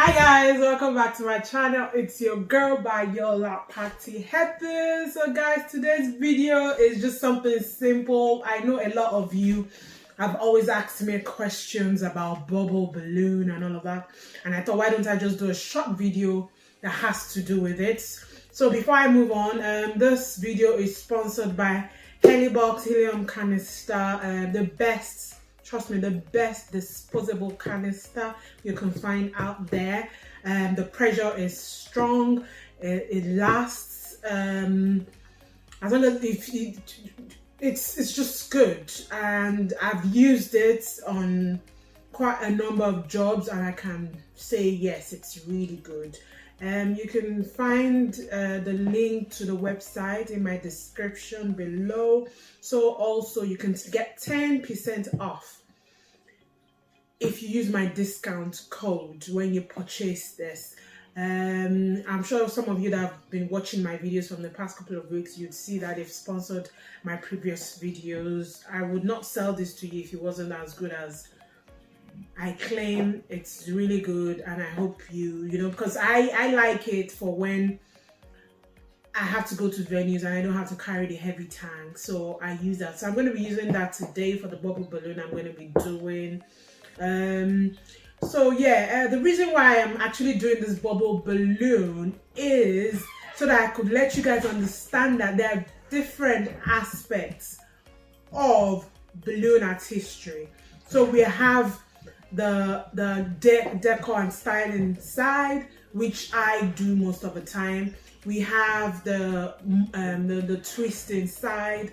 Hi guys, welcome back to my channel. It's your girl Bayola Party Happy. So guys, today's video is just something simple. I know a lot of you have always asked me questions about bubble balloon and all of that, and I thought, why don't I just do a short video that has to do with it. So before I move on, this video is sponsored by Box Helium Canister, the best, trust me, the best disposable canister you can find out there. The pressure is strong, it lasts as long as it's just good, and I've used it on quite a number of jobs and I can say yes, it's really good. You can find the link to the website in my description below. So also you can get 10% off if you use my discount code when you purchase this. I'm sure some of you that have been watching my videos from the past couple of weeks, you'd see that they've sponsored my previous videos. I would not sell this to you if it wasn't as good as I claim. It's really good, and I hope you know, because I like it for when I have to go to venues and I don't have to carry the heavy tank, so I use that. So I'm going to be using that today for the bubble balloon I'm going to be doing. So yeah, the reason why I'm actually doing this bubble balloon is so that I could let you guys understand that there are different aspects of balloon artistry. So we have the decor and styling side, which I do most of the time. We have the twisting side,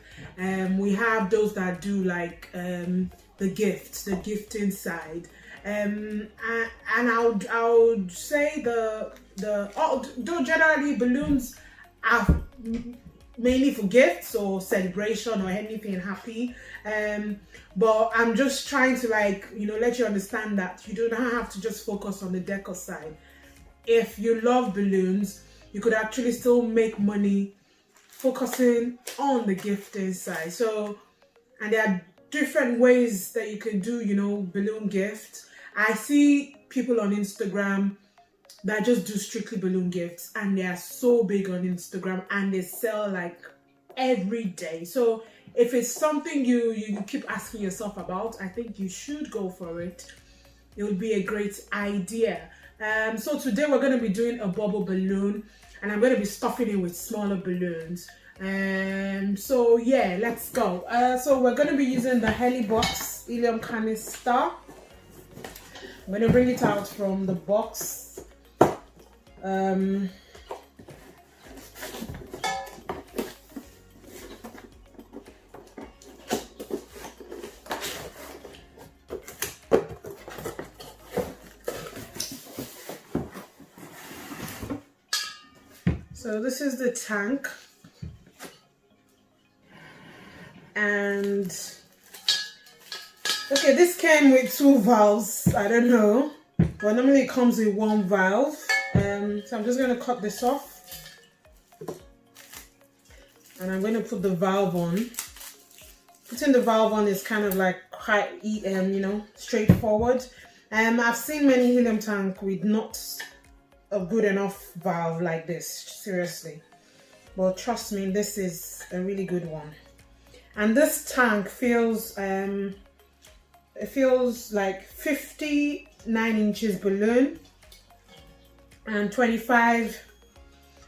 we have those that do like the gifting side, and I would say though generally balloons are mainly for gifts or celebration or anything happy, but I'm just trying to, like, you know, let you understand that you don't have to just focus on the decor side. If you love balloons, you could actually still make money focusing on the gifting side. So, and there are different ways that you can do, you know, balloon gifts. I see people on Instagram that just do strictly balloon gifts, and they are so big on Instagram and they sell like every day. So if it's something you keep asking yourself about, I think you should go for it. It would be a great idea. So today we're going to be doing a bubble balloon, and I'm going to be stuffing it with smaller balloons. So yeah, let's go. So we're going to be using the Box helium canister. I'm going to bring it out from the box. So this is the tank, and okay, this came with 2 valves. I don't know, but normally it comes with 1 valve. So I'm just going to cut this off, and I'm going to put the valve on. Putting the valve on is kind of like quite you know, straightforward. I've seen many helium tank with not a good enough valve like this, seriously, but trust me, this is a really good one. And this tank feels it feels like 59 inches balloon and 25,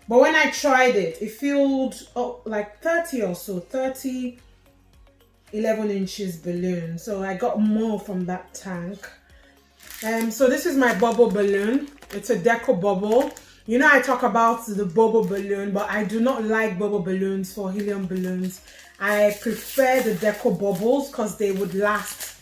but when I tried it, it filled like 30 or so, 30 11 inches balloon, so I got more from that tank. So this is my bubble balloon. It's a Deco Bubble. You know, I talk about the bubble balloon, but I do not like bubble balloons for helium balloons. I prefer the Deco Bubbles because they would last,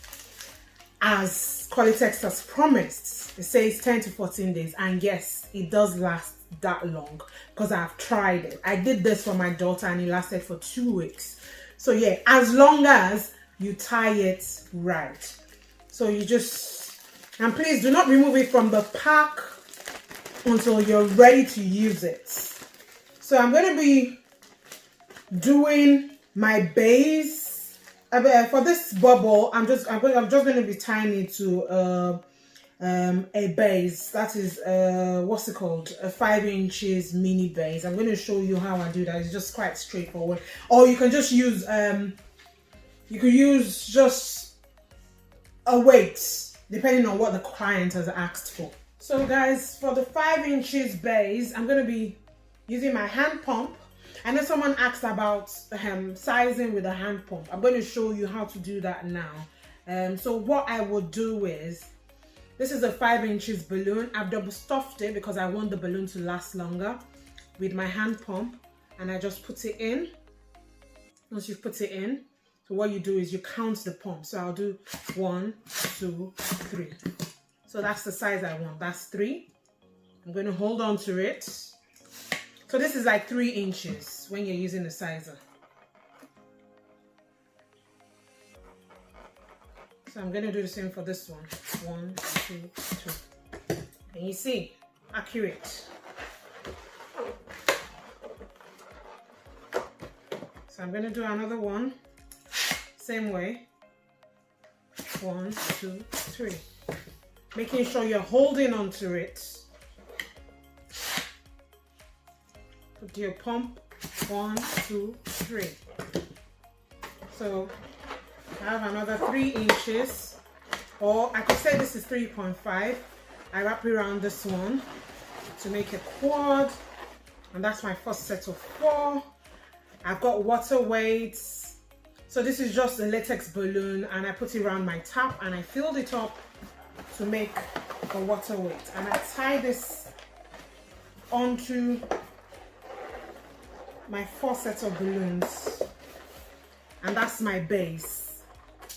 as qualatex has promised. It says 10 to 14 days, and yes, it does last that long because I've tried it. I did this for my daughter and it lasted for 2 weeks. So yeah, as long as you tie it right. So you just, and please do not remove it from the pack until you're ready to use it. So I'm going to be doing my base for this bubble. I'm just going to be tying it to a base. That is what's it called, a 5 inches mini base. I'm going to show you how I do that. It's just quite straightforward. Or you can just use you could use just a weight depending on what the client has asked for. So guys, for the 5 inches base, I'm going to be using my hand pump. I know someone asked about sizing with a hand pump. I'm going to show you how to do that now. So what I would do is, this is a 5 inches balloon. I've double stuffed it because I want the balloon to last longer with my hand pump, and I just put it in. Once you've put it in, so what you do is you count the pump. So I'll do 1, 2, 3. So that's the size I want. That's 3. I'm going to hold on to it. So this is like 3 inches when you're using the sizer. So I'm going to do the same for this one. 1, 2, 3. And you see, accurate. So I'm going to do another one. Same way. 1, 2, 3. Making sure you're holding onto it. Put your pump. 1, 2, 3. So I have another 3 inches, or I could say this is 3.5. I wrap it around this one to make a quad, and that's my first set of 4. I've got water weights. So this is just a latex balloon, and I put it around my tap and I filled it up to make a water weight. And I tie this onto my 4 sets of balloons, and that's my base.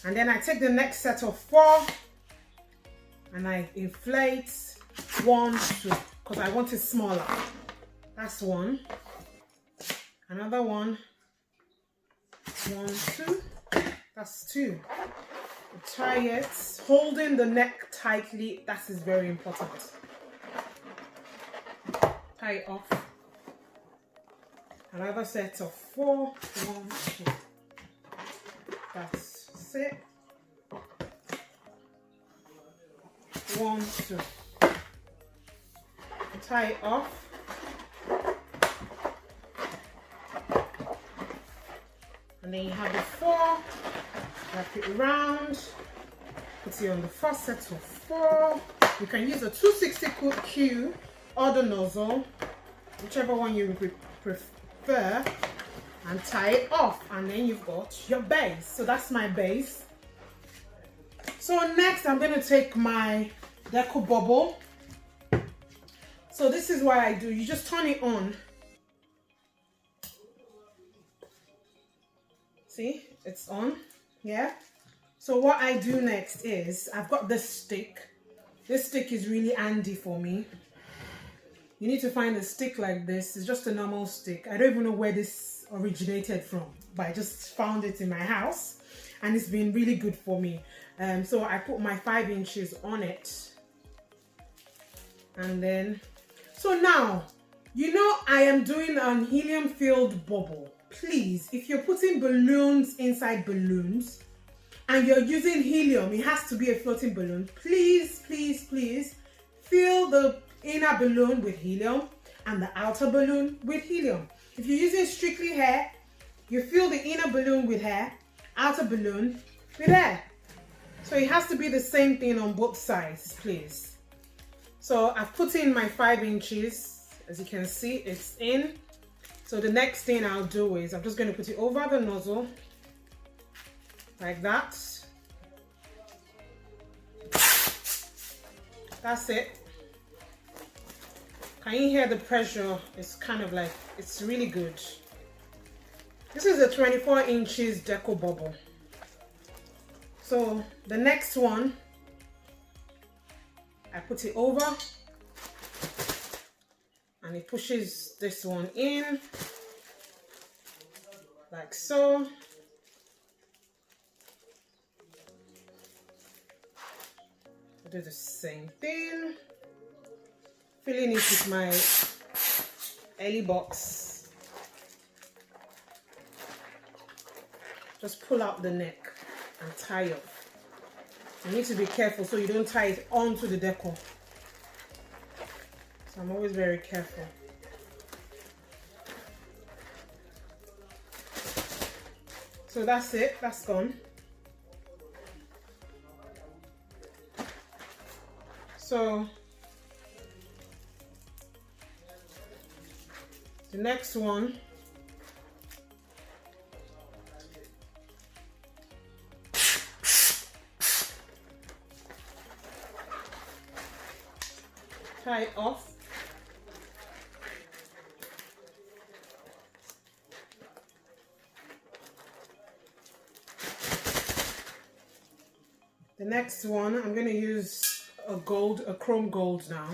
And then I take the next set of 4 and I inflate 1, 2, because I want it smaller. That's 1. Another one. 1, 2. That's 2. You tie it, holding the neck tightly. That is very important. Tie it off. Another set of 4. 1, 2. That's it. 1, 2. Tie it off. And then you have the 4. Wrap it around. Put it on the first set of 4. You can use a 260 Q or the nozzle, whichever one you prefer, and tie it off, and then you've got your base. So that's my base. So next I'm going to take my Deco Bubble. So this is what I do. You just turn it on. See, it's on. Yeah. So what I do next is, I've got this stick. This stick is really handy for me. You need to find a stick like this. It's just a normal stick. I don't even know where this originated from, but I just found it in my house, and it's been really good for me. So I put my 5 inches on it, and then, so now, you know I am doing an helium filled bubble. Please, if you're putting balloons inside balloons and you're using helium, it has to be a floating balloon. Please, please, please fill the inner balloon with helium and the outer balloon with helium. If you're using strictly hair, you fill the inner balloon with hair, outer balloon with hair. So it has to be the same thing on both sides, please. So I've put in my 5 inches. As you can see, it's in. So the next thing I'll do is, I'm just going to put it over the nozzle, like that. That's it. Can you hear the pressure? It's kind of like, it's really good. This is a 24 inches Deco Bubble. So the next one, I put it over and it pushes this one in like so. I'll do the same thing. Filling it with my Ellie box. Just pull out the neck and tie off. You need to be careful so you don't tie it onto the decor. So I'm always very careful. So that's it, that's gone. So the next one, tie it off. The next one, I'm going to use a chrome gold now.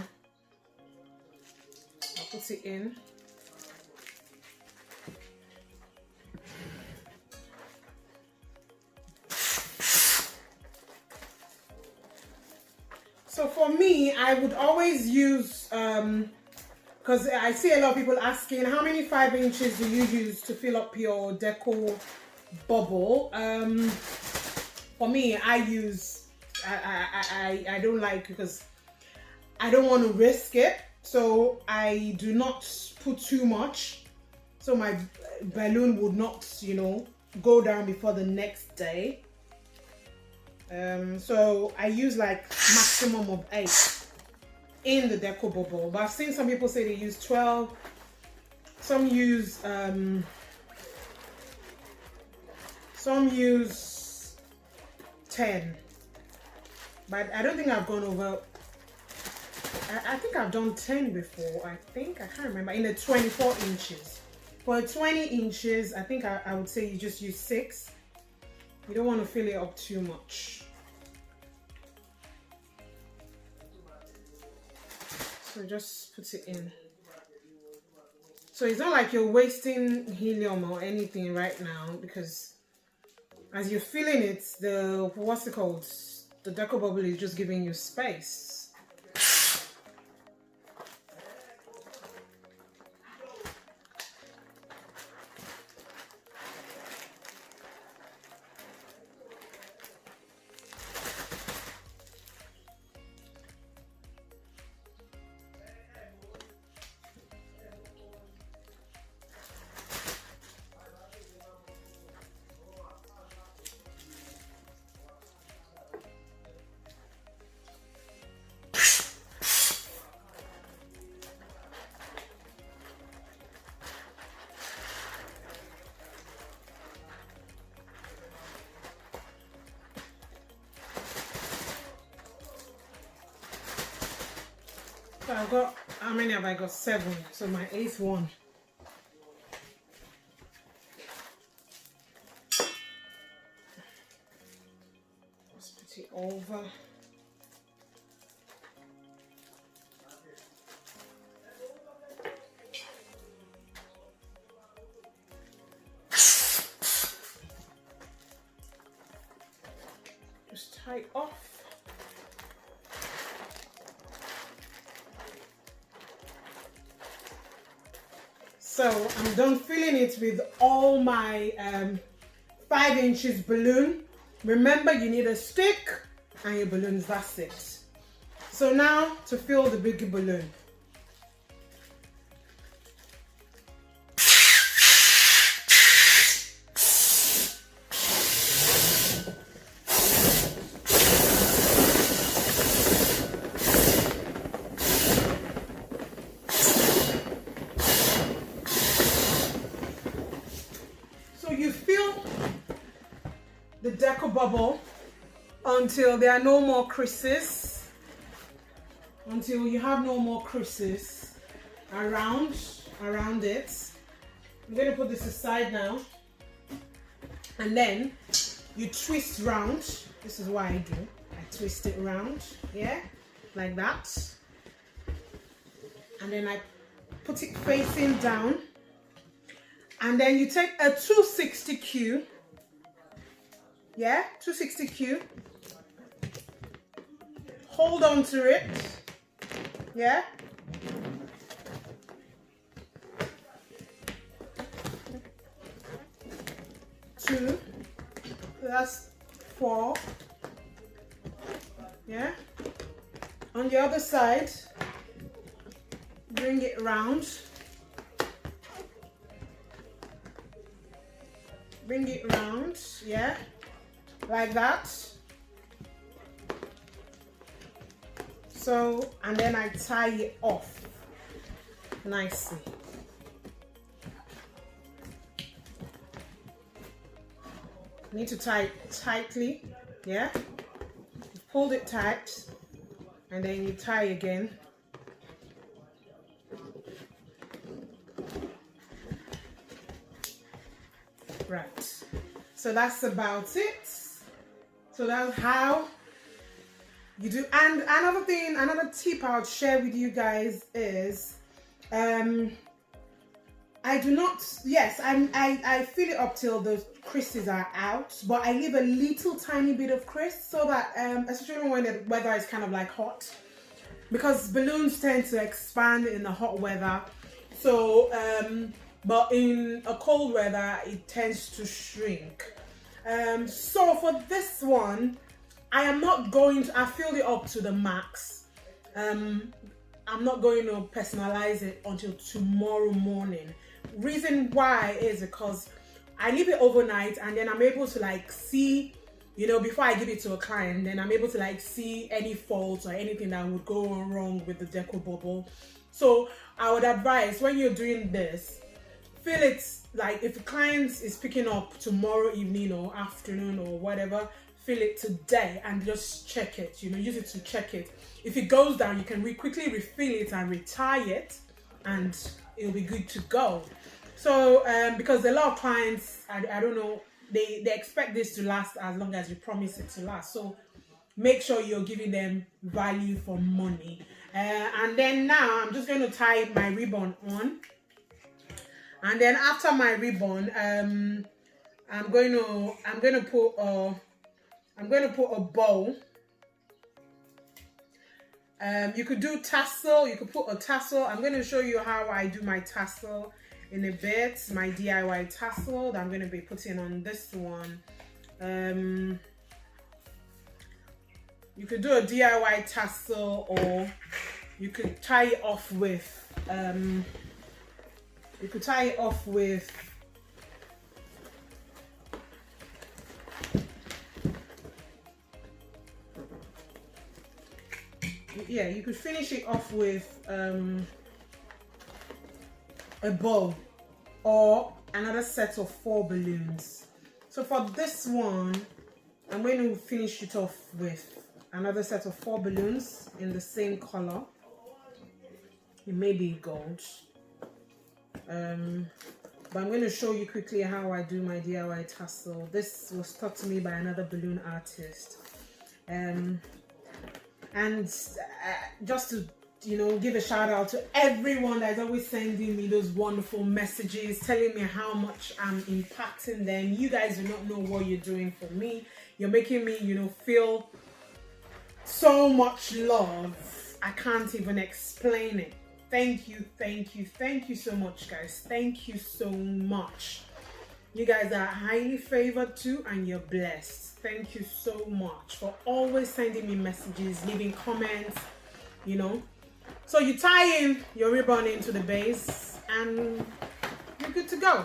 I'll put it in. So for me, I would always use, because I see a lot of people asking, how many 5 inches do you use to fill up your Deco Bubble? For me, I use, I don't like, because I don't want to risk it. So I do not put too much. So my balloon would not, you know, go down before the next day. So I use like maximum of 8 in the Deco Bubble. But I've seen some people say they use 12. Some use 10, but I don't think I've gone over. I think I've done 10 before. I can't remember. In the 24 inches. For 20 inches, I think I would say you just use 6. You don't want to fill it up too much. So just put it in. So it's not like you're wasting helium or anything right now, because as you're filling it, the Deco Bubble is just giving you space. So I've got, how many have I got? 7. So my 8th one. Just put it over. Just tie it off. So I'm done filling it with all my 5 inches balloon. Remember, you need a stick and your balloons, that's it. So now to fill the bigger balloon. You fill the Deco Bubble until there are no more creases, until you have no more creases around it. I'm going to put this aside now, and then you twist round. This is what I do. I twist it round, yeah, like that, and then I put it facing down. And then you take a 260Q, yeah, 260Q, hold on to it, yeah, two, that's 4, Yeah. On the other side, bring it round. Bring it round, yeah, like that. So, and then I tie it off nicely. Need to tie it tightly, yeah. Hold it tight, and then you tie again. Right, so that's about it. So that's how you do. And another thing, another tip I would share with you guys is I do not, yes, I fill it up till the creases are out, but I leave a little tiny bit of crease so that especially when the weather is kind of like hot, because balloons tend to expand in the hot weather. So but in a cold weather it tends to shrink. So for this one, I am not going to, I filled it up to the max. I'm not going to personalize it until tomorrow morning. Reason why is because I leave it overnight, and then I'm able to like see, you know, before I give it to a client, then I'm able to like see any faults or anything that would go wrong with the Deco Bubble. So I would advise, when you're doing this, fill it, like if the client is picking up tomorrow evening or afternoon or whatever, fill it today and just check it, you know, use it to check it. If it goes down, you can quickly refill it and retie it, and it'll be good to go. So because a lot of clients, I don't know, they expect this to last as long as you promise it to last. So make sure you're giving them value for money. And then now I'm just going to tie my ribbon on. And then after my ribbon, I'm going to put a bow. You could do tassel. You could put a tassel. I'm going to show you how I do my tassel in a bit. My DIY tassel that I'm going to be putting on this one. You could do a DIY tassel, or you could tie it off with. You could tie it off with yeah, you could finish it off with a bow or another set of 4 balloons. So for this one, I'm going to finish it off with another set of 4 balloons in the same color. It may be gold. But I'm going to show you quickly how I do my DIY tassel. This was taught to me by another balloon artist. And just to, you know, give a shout out to everyone that's always sending me those wonderful messages, telling me how much I'm impacting them. You guys do not know what you're doing for me. You're making me, you know, feel so much love. I can't even explain it. Thank you so much, guys. Thank you so much. You guys are highly favored too, and you're blessed. Thank you so much for always sending me messages, leaving comments, you know. So you tie in your ribbon into the base and you're good to go.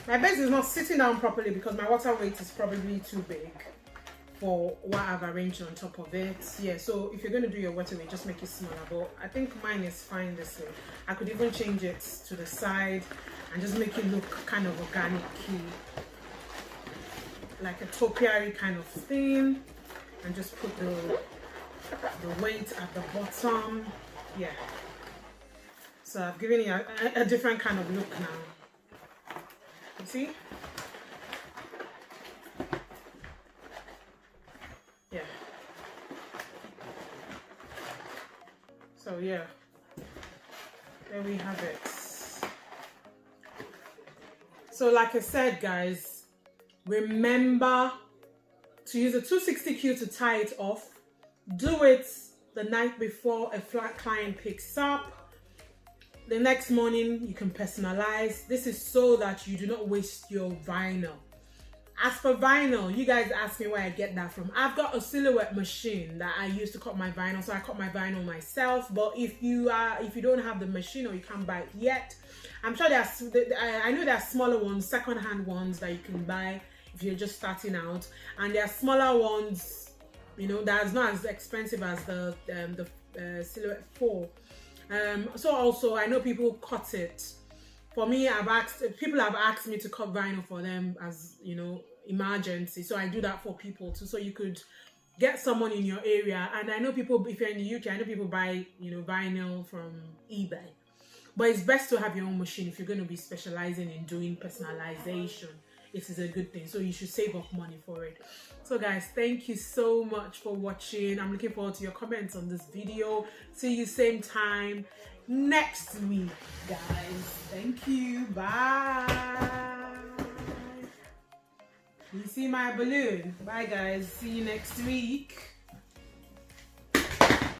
My base is not sitting down properly because my water weight is probably too big for what I've arranged on top of it. Yeah, so if you're going to do your water weight, just make it smaller, but I think mine is fine this way. I could even change it to the side and just make it look kind of organic-y, like a topiary kind of thing, and just put the weight at the bottom. Yeah, so I've given it a different kind of look now. You see? Yeah. So yeah, there we have it. So like I said, guys, remember to use a 260Q to tie it off. Do it the night before a flat client picks up. The next morning you can personalize. This is so that you do not waste your vinyl. As for vinyl, you guys ask me where I get that from. I've got a silhouette machine that I use to cut my vinyl, so I cut my vinyl myself. But if you don't have the machine or you can't buy it yet, I'm sure I know there are smaller ones, second-hand ones that you can buy if you're just starting out, and there are smaller ones, you know, that's not as expensive as the Silhouette 4. So also I know people cut it. For me, people have asked me to cut vinyl for them as, you know, emergency. So I do that for people too. So you could get someone in your area. And I know people, if you're in the UK, I know people buy, you know, vinyl from eBay. But it's best to have your own machine if you're going to be specializing in doing personalization. It is a good thing. So you should save up money for it. So guys, thank you so much for watching. I'm looking forward to your comments on this video. See you same time next week, guys. Thank you. Bye. You see my balloon? Bye guys. See you next week.